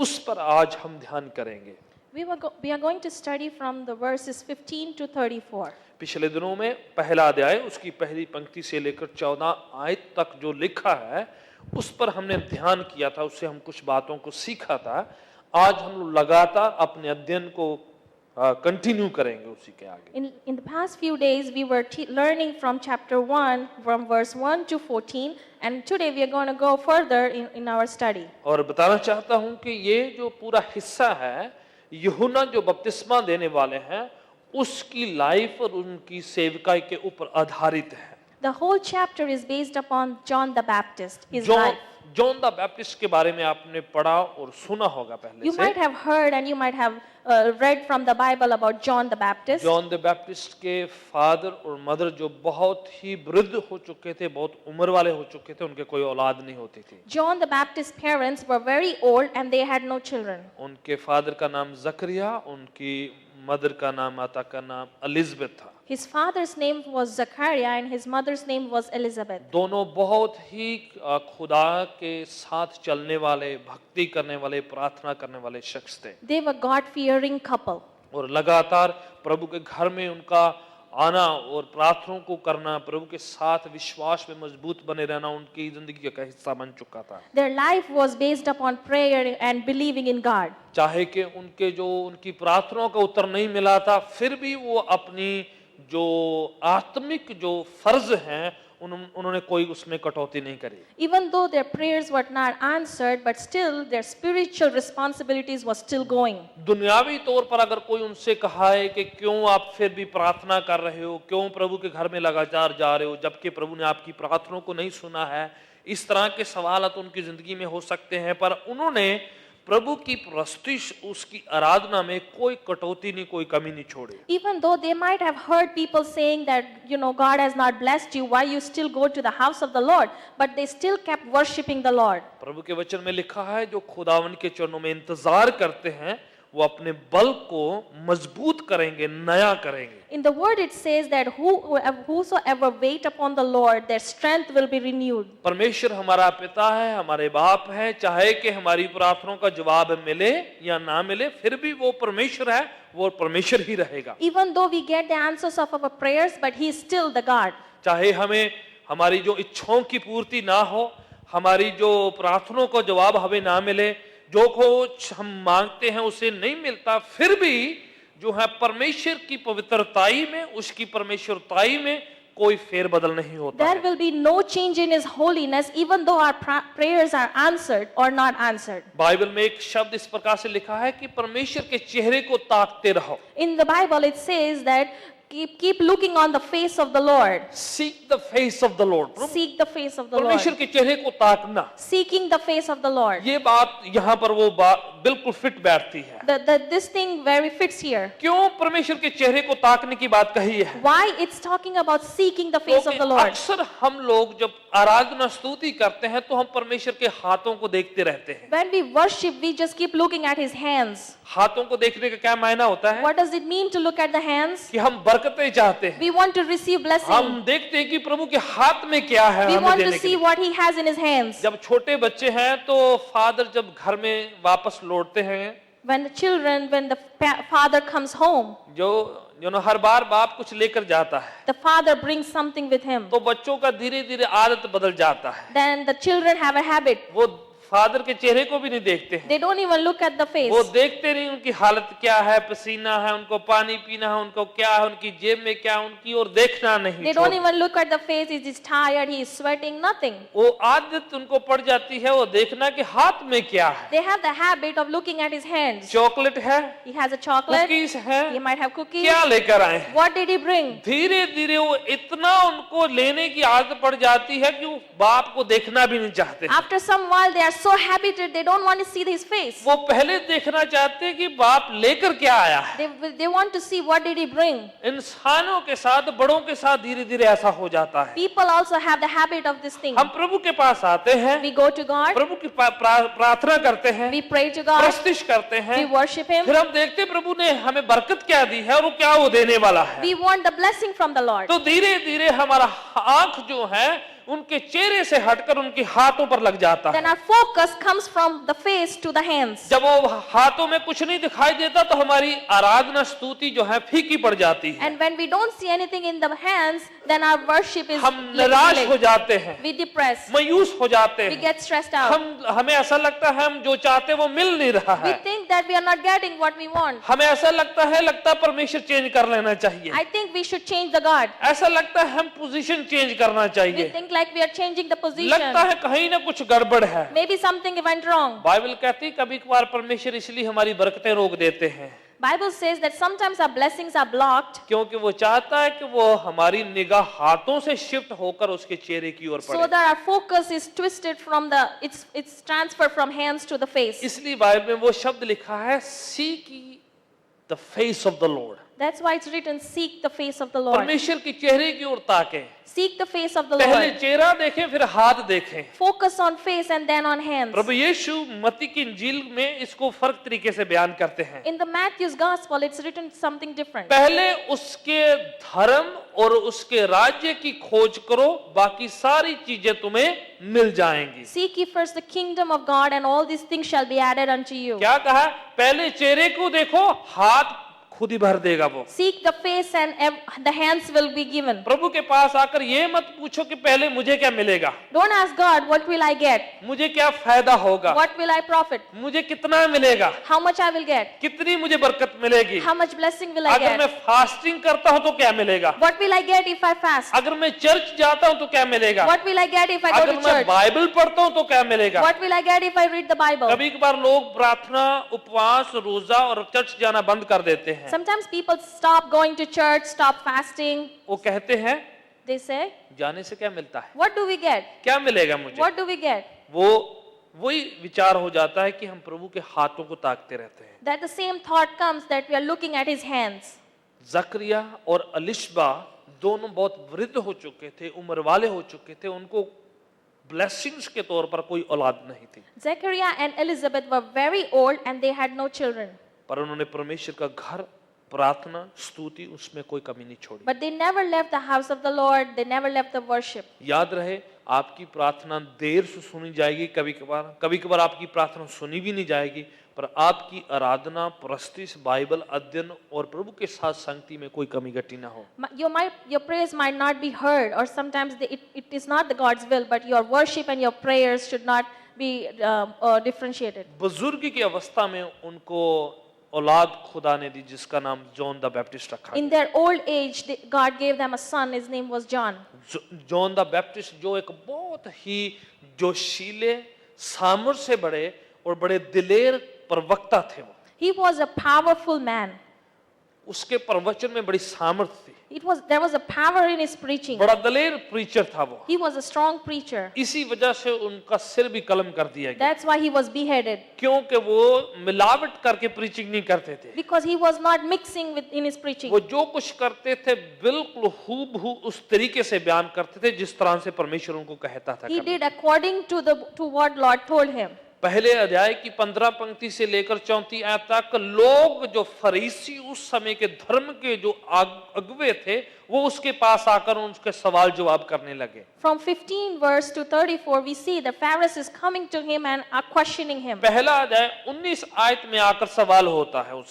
उस पर आज हम ध्यान करेंगे। We are going to study from the verses 15 to 34. पिछले दिनों में पहला अध्याय उसकी पहली पंक्ति से लेकर 14 आयत तक जो लिखा है उस पर हमने ध्यान किया था, उससे हम कुछ बातों को सीखा था। आज हम लोग लगातार अपने अध्ययन को कंटिन्यू करेंगे उसी के आगे। In the past few days, we were learning from chapter 1, from verse 1 to 14, and today we are going to go further in our study. और बताना चाहता हूं कि ये जो पूरा हिस्सा है, यूहन्ना जो बपतिस्मा देने वाले हैं, उसकी लाइफ और उनकी सेवकाई के ऊपर आधारित है। The whole chapter is based upon John the Baptist, his life. John the Baptist के बारे में आपने पढ़ा और सुना होगा पहले You से। might have heard and you might have read from the Bible about John the Baptist. John the Baptist के फादर और मदर जो बहुत ही वृद्ध हो चुके थे, बहुत उम्र वाले हो चुके थे, उनके कोई औलाद नहीं होती थी। John the Baptist's parents were very old and they had no children. उनके फादर का नाम जकरिया, उनकी मदर का नाम, माता का नाम एलिजाबेथ था। His father's name was Zachariah and his mother's name was Elizabeth. दोनों बहुत ही खुदा के साथ चलने वाले, भक्ति करने वाले, प्रार्थना करने वाले शख्स थे। They were God-fearing couple. और लगातार प्रभु के घर में उनका आना और प्रार्थनाओं को करना, प्रभु के साथ विश्वास में मजबूत बने रहना उनकी जिंदगी का हिस्सा बन चुका था। Their life was based upon prayer and believing in God. चाहे कि उनकी प्रार्थनाओं का उत्तर नहीं मिला था, फिर भी वो अपनी जो आत्मिक जो फर्ज हैं उन्होंने कोई उसमें कटौती नहीं करी। Even though their prayers were not answered, but still their spiritual responsibilities was still going. दुनियावी तौर पर अगर कोई उनसे कहा है कि क्यों आप फिर भी प्रार्थना कर रहे हो, क्यों प्रभु के घर में लगातार जा रहे हो जबकि प्रभु ने आपकी प्रार्थनाओं को नहीं सुना है, इस तरह के सवाल तो उनकी जिंदगी में हो सकते हैं, पर उन्होंने प्रभु की प्रस्तुति, उसकी आराधना में कोई कटौती नहीं, कोई कमी नहीं छोड़ी। Even though they might have heard people saying that, God has not blessed you, why you still go to the house of the Lord, but they still kept worshiping the Lord. प्रभु के वचन में लिखा है, जो खुदावन के चरणों में इंतजार करते हैं वो अपने बल को मजबूत करेंगे, नया करेंगे। In the word it says that whosoever wait upon the Lord, their strength will be renewed. परमेश्वर हमारा पिता है, हमारे बाप है, चाहे कि हमारी प्रार्थनाओं का जवाब मिले या ना मिले, फिर भी वो परमेश्वर है, वो परमेश्वर ही रहेगा। Even though we get the answers of our prayers, but he is still the God. चाहे हमें हमारी जो इच्छाओं की पूर्ति ना हो, हमारी जो प्रार्थनाओं का जवाब हमें ना मिले, जो कुछ हम मांगते हैं उसे नहीं मिलता, फिर भी जो है परमेश्वर की पवित्रताई में, उसकी परमेश्वरताई में कोई फेरबदल नहीं होता। There will be no change in his holiness even though our prayers are answered or not answered. Bible में एक शब्द इस प्रकार से लिखा है कि परमेश्वर के चेहरे को ताकते रहो। In the Bible it says that keep looking on the face of the Lord. Seek the face of the Lord. Seek the face of the Lord. परमेश्वर के चेहरे को ताकना, Seeking the face of the Lord. ये बात यहाँ पर वो बात बिल्कुल फिट बैठती है। This thing very fits here. क्यों परमेश्वर के चेहरे को ताकने की बात कही है? Why it's talking about seeking the face of the Lord? अक्सर हम लोग जब आराधना स्तुति करते हैं तो हम परमेश्वर के हाथों को देखते रहते हैं। When we worship, we just keep looking at his hands. हाथों को देखने का क्या मायना होता है? What does it mean to look at the hands? कि हम बरकतें चाहते हैं। We want to receive blessing. हम देखते हैं कि प्रभु के हाथ में क्या है We हमें want देने to के see लिए। what he has in his hands. जब छोटे बच्चे हैं तो फादर जब घर में वापस लौटते हैं, When the father comes home, जो हर बार बाप कुछ लेकर जाता है, the father brings something with him. तो बच्चों का धीरे धीरे आदत बदल जाता है। Then the children have a habit. वो फादर के चेहरे को भी नहीं देखते हैं। They don't even look at the face. वो देखते नहीं उनकी हालत क्या है, पसीना है, उनको पानी पीना है, उनको क्या है, उनकी जेब में क्या है, उनकी और देखना नहीं। They don't even look at the face. He is tired. He is sweating. Nothing. वो आदत उनको पड़ जाती है वो देखना कि हाथ में क्या है। They have the habit of looking at his hands. Chocolate है, He has a chocolate. Cookies है, He might have cookies. क्या लेकर आए हैं? What did he bring? धीरे धीरे वो इतना उनको लेने की आदत पड़ जाती है कि वो बाप को देखना भी नहीं चाहते। After some while, they are so habituated. They don't want to see his face. वो पहले देखना चाहते हैं कि बाप लेकर क्या आया है। They want to see what did he bring. इंसानों के साथ, बड़ों के साथ धीरे धीरे ऐसा हो जाता है। People also have the habit of this thing. हम प्रभु के पास आते हैं, We go to God. प्रभु की प्रार्थना करते हैं, We pray to God. प्रस्तुति करते हैं, We worship him. फिर हम देखते हैं प्रभु ने हमें बरकत क्या दी है और वो क्या वो देने वाला है। We want the blessing from the Lord. तो धीरे धीरे हमारा आंख जो है उनके चेहरे से हटकर उनके हाथों पर लग जाता है। then our focus comes from the face to the hands. जब वो हाथों में कुछ नहीं दिखाई देता तो हमारी आराधना स्तुति जो है फीकी पड़ जाती है। And when we don't see anything in the hands, then our worship is हम निराश हो जाते हैं, we depress, मायूस हो जाते we हैं, get stressed out. हमें ऐसा लगता है हम जो चाहते हैं वो मिल नहीं रहा We है। think that we are not getting what we want. हमें ऐसा लगता है परमेश्वर चेंज कर लेना चाहिए। I think we should change the God. ऐसा लगता है हम पोजीशन चेंज करना We चाहिए। think like we are changing the लगता position. है कहीं ना कुछ गड़बड़ है। Maybe something went wrong. Bible कहती है कभी कभार परमेश्वर इसलिए हमारी बरकतें रोक देते हैं Bible says that sometimes our blessings are blocked क्योंकि वो चाहता है कि वो हमारी निगाह हाथों से शिफ्ट होकर उसके चेहरे की ओर so पड़े। that our focus is twisted from it's transferred from hands to the face. इसलिए बाइबल में वो शब्द लिखा है seek ye the face of the Lord। That's why it's written, seek the face of the Lord. परमेश्वर के चेहरे की ओर ताकें, Seek the face of the पहले Lord. चेहरा देखें फिर हाथ देखें। Focus on face and then on hands. प्रभु यीशु मत्ती की इंजील में इसको फर्क तरीके से बयान करते हैं। In the Matthew's gospel, it's written something different. पहले उसके धर्म और उसके राज्य की खोज करो, बाकी सारी चीजें तुम्हें मिल जाएंगी। Seek ye first the kingdom of God, and all these things shall be added unto you. क्या कहा? पहले चेहरे को देखो, हाथ खुद ही भर देगा वो। Seek the face and the hands will be given. प्रभु के पास आकर ये मत पूछो कि पहले मुझे क्या मिलेगा, Don't ask God, what will I get? मुझे क्या फायदा होगा, What will I profit? मुझे कितना मिलेगा, How much I will get? कितनी मुझे बरकत मिलेगी, How much blessing will I अगर मैं get? फास्टिंग करता हूं तो क्या मिलेगा, What will I get if I fast? अगर मैं चर्च जाता हूं तो क्या मिलेगा, What will I get if I go अगर to मैं church? बाइबल पढ़ता हूं तो क्या मिलेगा। What will I get if I read the Bible? कभी कभार लोग प्रार्थना, उपवास, रोजा और चर्च जाना बंद कर देते हैं। Sometimes people stop going to church, stop fasting. वो कहते हैं They say, जाने से क्या मिलता है, what do we get? क्या मिलेगा मुझे। What do we get? वो वही विचार हो जाता है कि हम प्रभु के हाथों को ताकते रहते हैं। That the same thought comes that we are looking at his hands. जकरिया और अलिशबा दोनों बहुत वृद्ध हो चुके थे, उम्र वाले हो चुके थे, उनको ब्लेसिंग्स के तौर पर कोई औलाद नहीं थी, Zechariah and Elizabeth were very old and they had no children. पर उन्होंने परमेश्वर का घर, प्रार्थना, स्तुति, उसमें कोई कमी नहीं छोड़ी। But they never left the house of the Lord. They never left the worship. याद रहे, आपकी प्रार्थना देर से सुनी जाएगी, कभी कभार आपकी प्रार्थना सुनी भी नहीं जाएगी, पर आपकी आराधना, प्रस्तुति, बाइबल अध्ययन और प्रभु के साथ संगति में कोई कमी घटी ना हो। Your prayers might not be heard, or sometimes it is not the God's will, but your worship and your prayers should not be differentiated. बुजुर्ग की अवस्था में उनको औलाद खुदा ने दी जिसका नाम जॉन द बैप्टिस्ट रखा। In their old age, God gave them a son. His name was John. John the Baptist जो एक बहुत ही जोशीले, सामर्थ से बड़े और बड़े दिलेर प्रवक्ता थे वो। He was a powerful man. उसके प्रवचन में बड़ी सामर्थ थी। There was a power in his preaching. बड़ा दलेर प्रीचर था वो। He was a strong preacher. इसी वजह से उनका सिर भी कलम कर दिया गया, That's why he was beheaded. क्योंकि वो मिलावट करके प्रीचिंग नहीं करते थे। Because he was not mixing in his preaching. वो जो कुछ करते थे बिल्कुल हूबहू उस तरीके से बयान करते थे जिस तरह से परमेश्वर उनको कहता था He करने। did according to what Lord told him. पहले अध्याय की 15 पंक्ति से लेकर 34 आयत तक लोग जो फरीसी उस समय के धर्म के जो अगुवे थे वो उसके पास आकर उनके सवाल जवाब करने लगे। From 15 verse to 34 we see the Pharisees coming to him and are questioning him. पहला अध्याय 19 आयत में आकर सवाल होता है उससे।